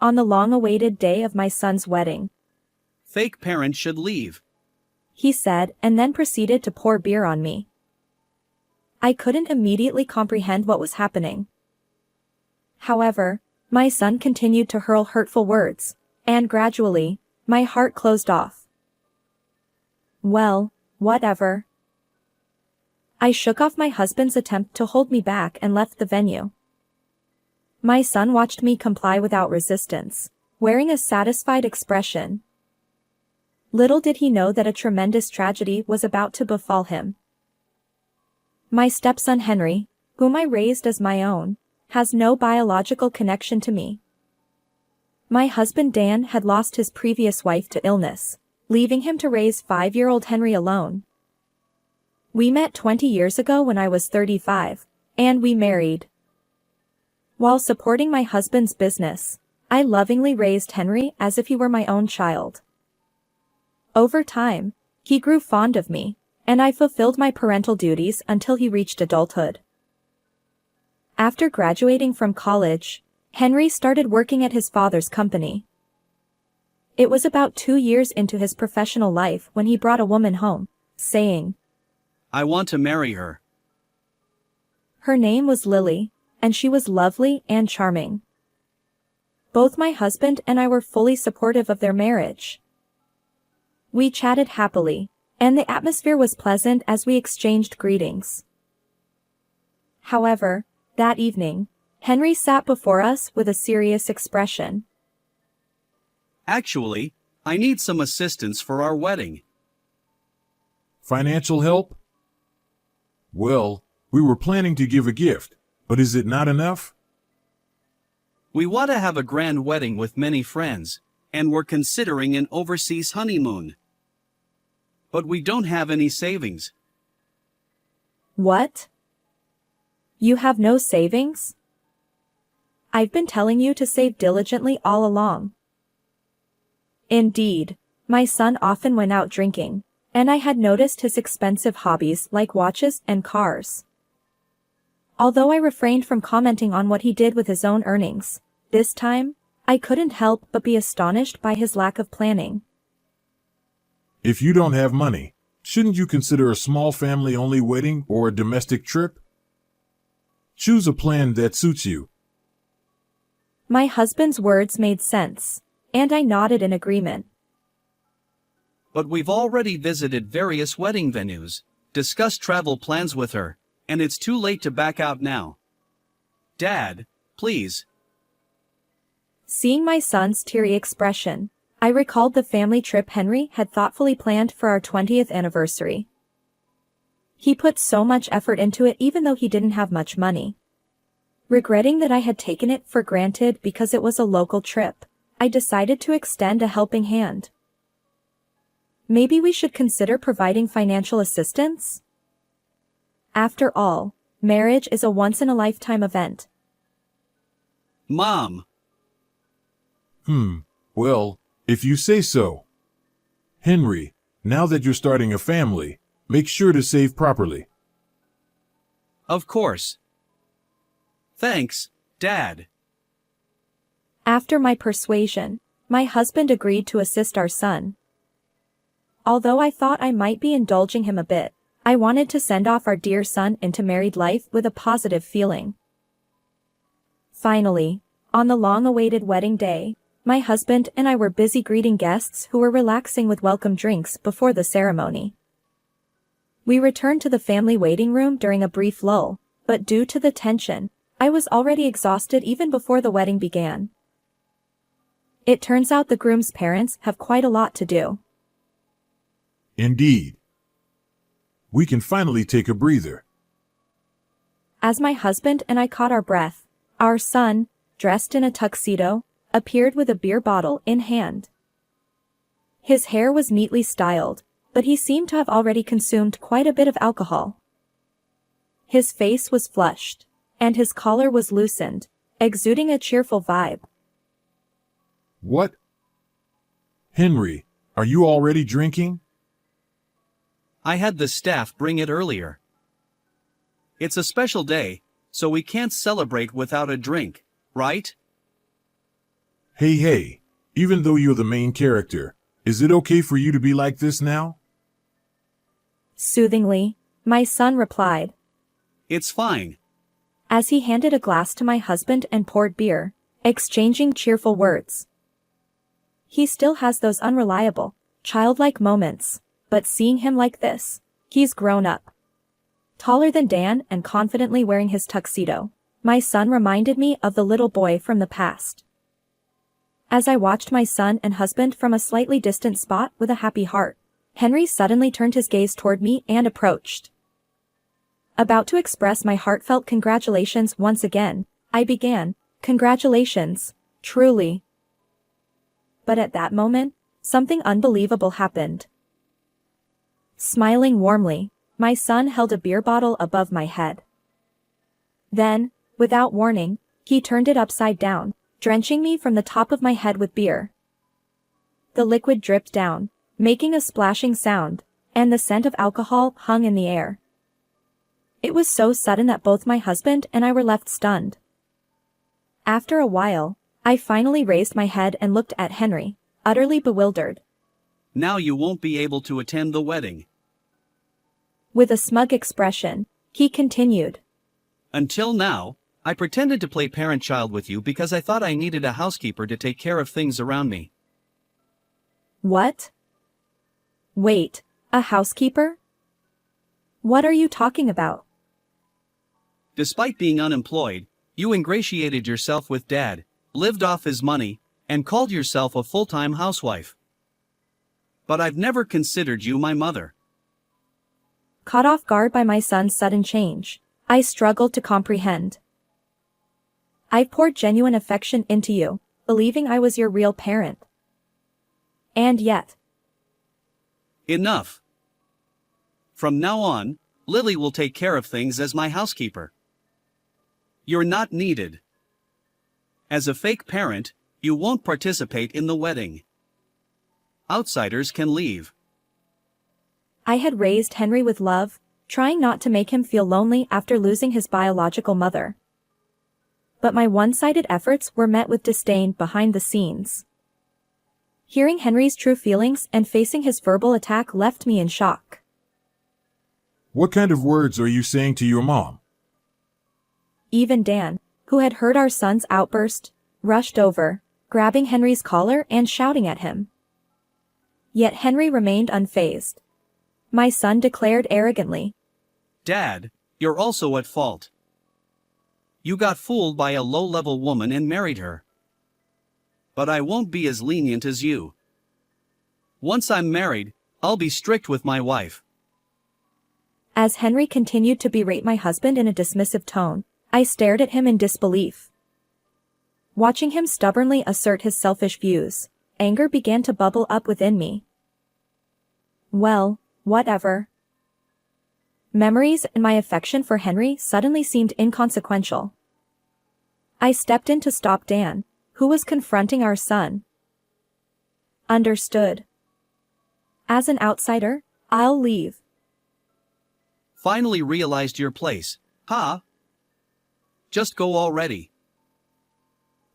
on the long-awaited day of my son's wedding," Fake parents should leave. he said, and then proceeded to pour beer on me. I couldn't immediately comprehend what was happening. However, my son continued to hurl hurtful words, and gradually, my heart closed off. Well, whatever. I shook off my husband's attempt to hold me back and left the venue. My son watched me comply without resistance, wearing a satisfied expression. Little did he know that a tremendous tragedy was about to befall him. My stepson Henry, whom I raised as my own, has no biological connection to me. My husband Dan had lost his previous wife to illness, leaving him to raise 5-year-old Henry alone. We met 20 years ago when I was 35, and we married. While supporting my husband's business, I lovingly raised Henry as if he were my own child. Over time, he grew fond of me, and I fulfilled my parental duties until he reached adulthood. After graduating from college, Henry started working at his father's company. It was about 2 years into his professional life when he brought a woman home, saying, "I want to marry her." Her name was Lily, and she was lovely and charming. Both my husband and I were fully supportive of their marriage. We chatted happily, and the atmosphere was pleasant as we exchanged greetings. However, that evening, Henry sat before us with a serious expression. "Actually, I need some assistance for our wedding." Financial help? Well, we were planning to give a gift, but is it not enough? We want to have a grand wedding with many friends, and we're considering an overseas honeymoon. But we don't have any savings. What? You have no savings? I've been telling you to save diligently all along. Indeed, my son often went out drinking, and I had noticed his expensive hobbies like watches and cars. Although I refrained from commenting on what he did with his own earnings, this time, I couldn't help but be astonished by his lack of planning. If you don't have money, shouldn't you consider a small family-only wedding or a domestic trip? Choose a plan that suits you. My husband's words made sense, and I nodded in agreement. But we've already visited various wedding venues, discussed travel plans with her, and it's too late to back out now. Dad, please. Seeing my son's teary expression, I recalled the family trip Henry had thoughtfully planned for our 20th anniversary. He put so much effort into it even though he didn't have much money. Regretting that I had taken it for granted because it was a local trip, I decided to extend a helping hand. Maybe we should consider providing financial assistance? After all, marriage is a once-in-a-lifetime event. Mom. Well, if you say so. Henry, now that you're starting a family, make sure to save properly. Of course. Thanks, Dad. After my persuasion, my husband agreed to assist our son. Although I thought I might be indulging him a bit, I wanted to send off our dear son into married life with a positive feeling. Finally, on the long-awaited wedding day, my husband and I were busy greeting guests who were relaxing with welcome drinks before the ceremony. We returned to the family waiting room during a brief lull, but due to the tension, I was already exhausted even before the wedding began. It turns out the groom's parents have quite a lot to do. Indeed. We can finally take a breather. As my husband and I caught our breath, our son, dressed in a tuxedo, appeared with a beer bottle in hand. His hair was neatly styled, but he seemed to have already consumed quite a bit of alcohol. His face was flushed, and his collar was loosened, exuding a cheerful vibe. What? Henry, are you already drinking? I had the staff bring it earlier. It's a special day, so we can't celebrate without a drink, right? Hey, even though you're the main character, is it okay for you to be like this now? Soothingly, my son replied, It's fine. as he handed a glass to my husband and poured beer, exchanging cheerful words. He still has those unreliable, childlike moments, but seeing him like this, he's grown up. Taller than Dan and confidently wearing his tuxedo, my son reminded me of the little boy from the past. As I watched my son and husband from a slightly distant spot with a happy heart, Henry suddenly turned his gaze toward me and approached. About to express my heartfelt congratulations once again, I began, "Congratulations, truly." But at that moment, something unbelievable happened. Smiling warmly, my son held a beer bottle above my head. Then, without warning, he turned it upside down, drenching me from the top of my head with beer. The liquid dripped down, making a splashing sound, and the scent of alcohol hung in the air. It was so sudden that both my husband and I were left stunned. After a while, I finally raised my head and looked at Henry, utterly bewildered. Now you won't be able to attend the wedding. With a smug expression, he continued, Until now, I pretended to play parent-child with you because I thought I needed a housekeeper to take care of things around me. "What? Wait, a housekeeper? What are you talking about?" Despite being unemployed, you ingratiated yourself with Dad, lived off his money, and called yourself a full-time housewife. But I've never considered you my mother. Caught off guard by my son's sudden change, I struggled to comprehend. "I've poured genuine affection into you, believing I was your real parent. And yet..." Enough. From now on, Lily will take care of things as my housekeeper. You're not needed. As a fake parent, you won't participate in the wedding. Outsiders can leave. I had raised Henry with love, trying not to make him feel lonely after losing his biological mother. But my one-sided efforts were met with disdain behind the scenes. Hearing Henry's true feelings and facing his verbal attack left me in shock. What kind of words are you saying to your mom? Even Dan, who had heard our son's outburst, rushed over, grabbing Henry's collar and shouting at him. Yet Henry remained unfazed. My son declared arrogantly, Dad, you're also at fault. You got fooled by a low-level woman and married her. But I won't be as lenient as you. Once I'm married, I'll be strict with my wife. As Henry continued to berate my husband in a dismissive tone, I stared at him in disbelief. Watching him stubbornly assert his selfish views, anger began to bubble up within me. Well, whatever. Memories and my affection for Henry suddenly seemed inconsequential. I stepped in to stop Dan, who was confronting our son. Understood. As an outsider, I'll leave. Finally realized your place, huh? Just go already.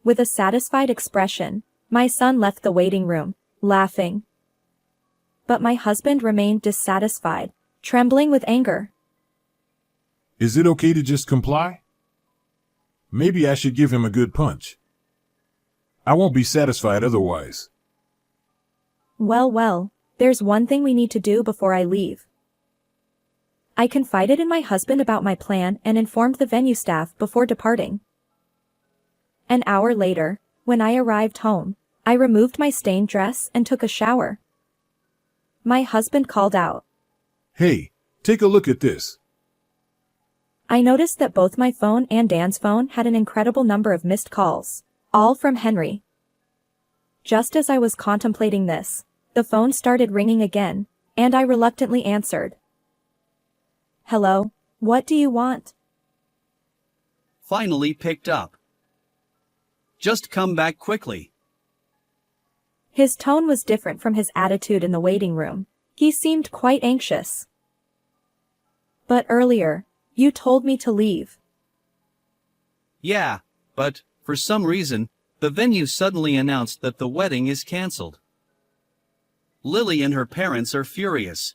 With a satisfied expression, my son left the waiting room, laughing. But my husband remained dissatisfied, trembling with anger. Is it okay to just comply? Maybe I should give him a good punch. I won't be satisfied otherwise. Well, there's one thing we need to do before I leave. I confided in my husband about my plan and informed the venue staff before departing. An hour later, when I arrived home, I removed my stained dress and took a shower. My husband called out. Hey, take a look at this. I noticed that both my phone and Dan's phone had an incredible number of missed calls, all from Henry. Just as I was contemplating this, the phone started ringing again, and I reluctantly answered. Hello, what do you want? Finally picked up. Just come back quickly. His tone was different from his attitude in the waiting room. He seemed quite anxious. But earlier, you told me to leave. Yeah, but, for some reason, The venue suddenly announced that the wedding is cancelled. Lily and her parents are furious.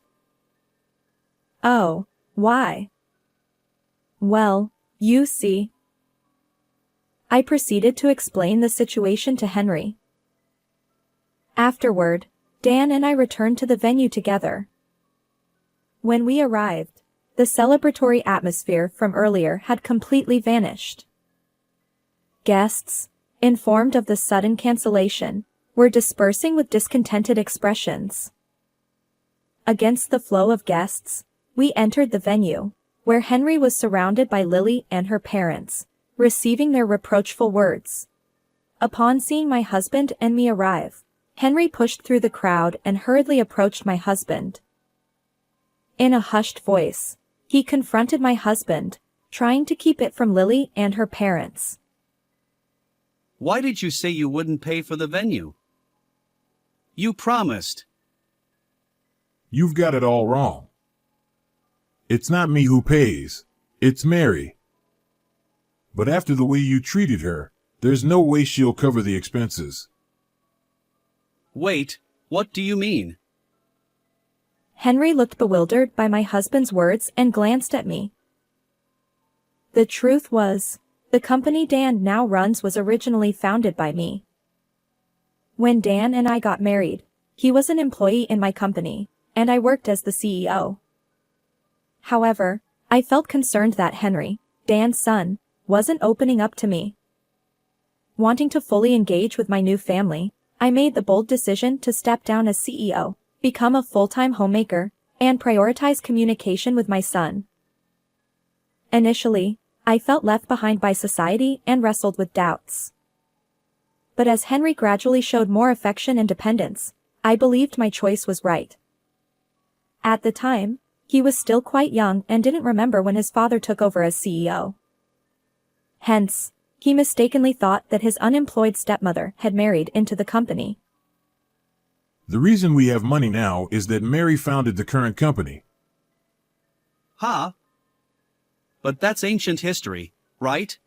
Oh, why? Well, you see. I proceeded to explain the situation to Henry. Afterward, Dan and I returned to the venue together. When we arrived, the celebratory atmosphere from earlier had completely vanished. Guests, informed of the sudden cancellation, were dispersing with discontented expressions. Against the flow of guests, we entered the venue, where Henry was surrounded by Lily and her parents, receiving their reproachful words. Upon seeing my husband and me arrive, Henry pushed through the crowd and hurriedly approached my husband. In a hushed voice, he confronted my husband, trying to keep it from Lily and her parents. Why did you say you wouldn't pay for the venue? You promised. You've got it all wrong. It's not me who pays, it's Mary. But after the way you treated her, there's no way she'll cover the expenses. Wait, what do you mean? Henry looked bewildered by my husband's words and glanced at me. The truth was, the company Dan now runs was originally founded by me. When Dan and I got married, he was an employee in my company, and I worked as the CEO. However, I felt concerned that Henry, Dan's son, wasn't opening up to me. Wanting to fully engage with my new family, I made the bold decision to step down as CEO, become a full-time homemaker, and prioritize communication with my son. Initially, I felt left behind by society and wrestled with doubts. But as Henry gradually showed more affection and dependence, I believed my choice was right. At the time, he was still quite young and didn't remember when his father took over as CEO. Hence, he mistakenly thought that his unemployed stepmother had married into the company. The reason we have money now is that Mary founded the current company. Huh? But that's ancient history, right?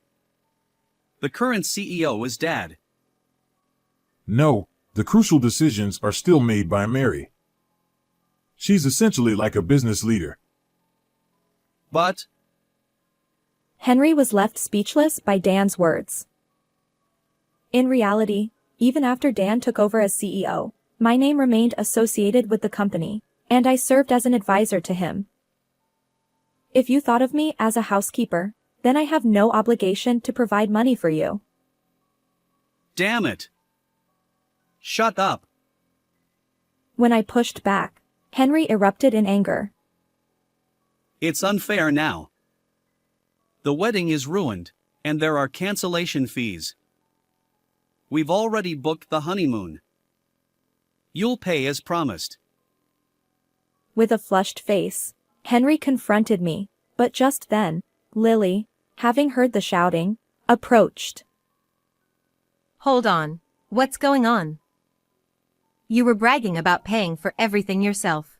The current CEO is Dad. No, the crucial decisions are still made by Mary. She's essentially like a business leader. But Henry was left speechless by Dan's words. In reality, even after Dan took over as CEO, my name remained associated with the company, and I served as an advisor to him. If you thought of me as a housekeeper, then I have no obligation to provide money for you. damn it. Shut up. When I pushed back, Henry erupted in anger. It's unfair now. The wedding is ruined, and there are cancellation fees. We've already booked the honeymoon. You'll pay as promised. With a flushed face, Henry confronted me, but just then, Lily, having heard the shouting, approached. Hold on. What's going on? You were bragging about paying for everything yourself.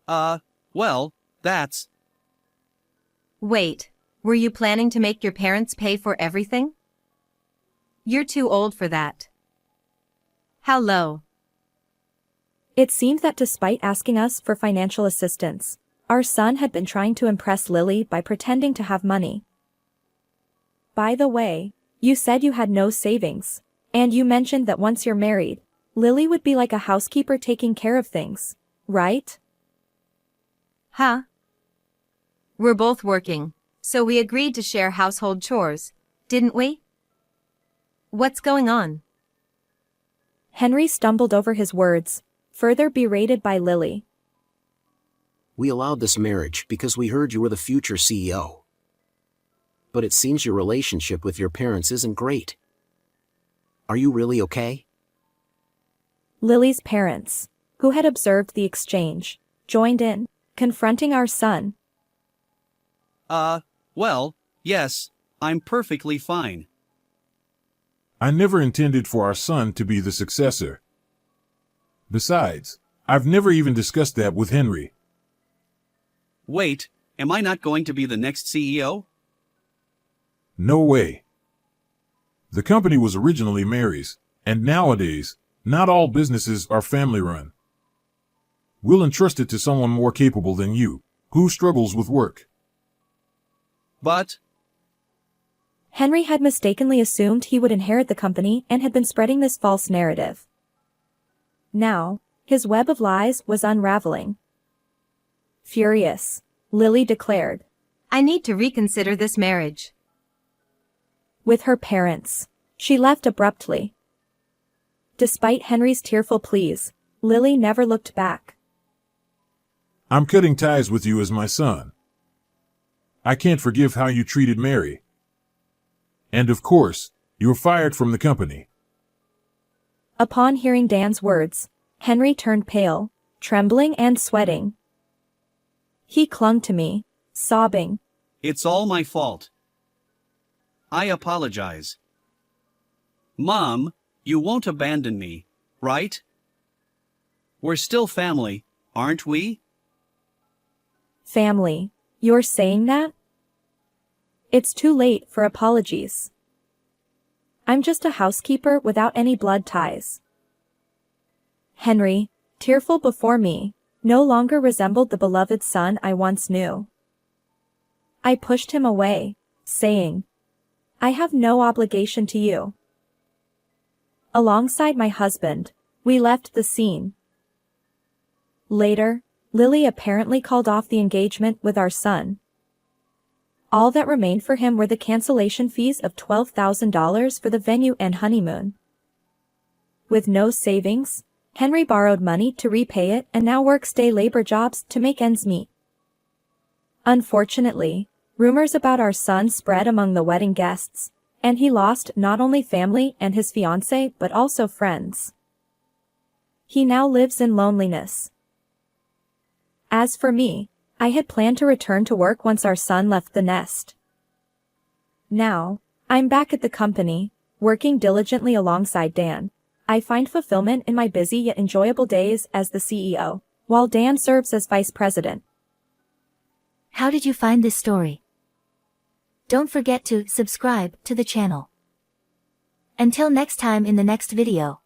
Well, that's... Wait, were you planning to make your parents pay for everything? You're too old for that. How low? It seemed that despite asking us for financial assistance, our son had been trying to impress Lily by pretending to have money. By the way, you said you had no savings, and you mentioned that once you're married, Lily would be like a housekeeper taking care of things, right? Huh? We're both working, so we agreed to share household chores, didn't we? What's going on? Henry stumbled over his words, further berated by Lily. We allowed this marriage because we heard you were the future CEO. But it seems your relationship with your parents isn't great. Are you really okay? Lily's parents, who had observed the exchange, joined in, confronting our son. Well, yes, I'm perfectly fine. I never intended for our son to be the successor. Besides, I've never even discussed that with Henry. Wait, am I not going to be the next CEO? No way. The company was originally Mary's, and nowadays, not all businesses are family-run. We'll entrust it to someone more capable than you, who struggles with work. But, Henry had mistakenly assumed he would inherit the company and had been spreading this false narrative. Now, his web of lies was unraveling. Furious, Lily declared. I need to reconsider this marriage. With her parents, she left abruptly. Despite Henry's tearful pleas, Lily never looked back. I'm cutting ties with you as my son. I can't forgive how you treated Mary. And of course, you're fired from the company. Upon hearing Dan's words, Henry turned pale, trembling and sweating. He clung to me, sobbing. it's all my fault. I apologize. Mom, you won't abandon me, right? We're still family, aren't we? Family, you're saying that? It's too late for apologies. I'm just a housekeeper without any blood ties. Henry, tearful before me, no longer resembled the beloved son I once knew. I pushed him away, saying, I have no obligation to you. Alongside my husband, we left the scene. Later, Lily apparently called off the engagement with our son. All that remained for him were the cancellation fees of $12,000 for the venue and honeymoon. With no savings, Henry borrowed money to repay it and now works day labor jobs to make ends meet. Unfortunately, rumors about our son spread among the wedding guests, and he lost not only family and his fiancée but also friends. He now lives in loneliness. As for me, I had planned to return to work once our son left the nest. Now, I'm back at the company, working diligently alongside Dan. I find fulfillment in my busy yet enjoyable days as the CEO, while Dan serves as vice president. How did you find this story? Don't forget to subscribe to the channel. Until next time in the next video.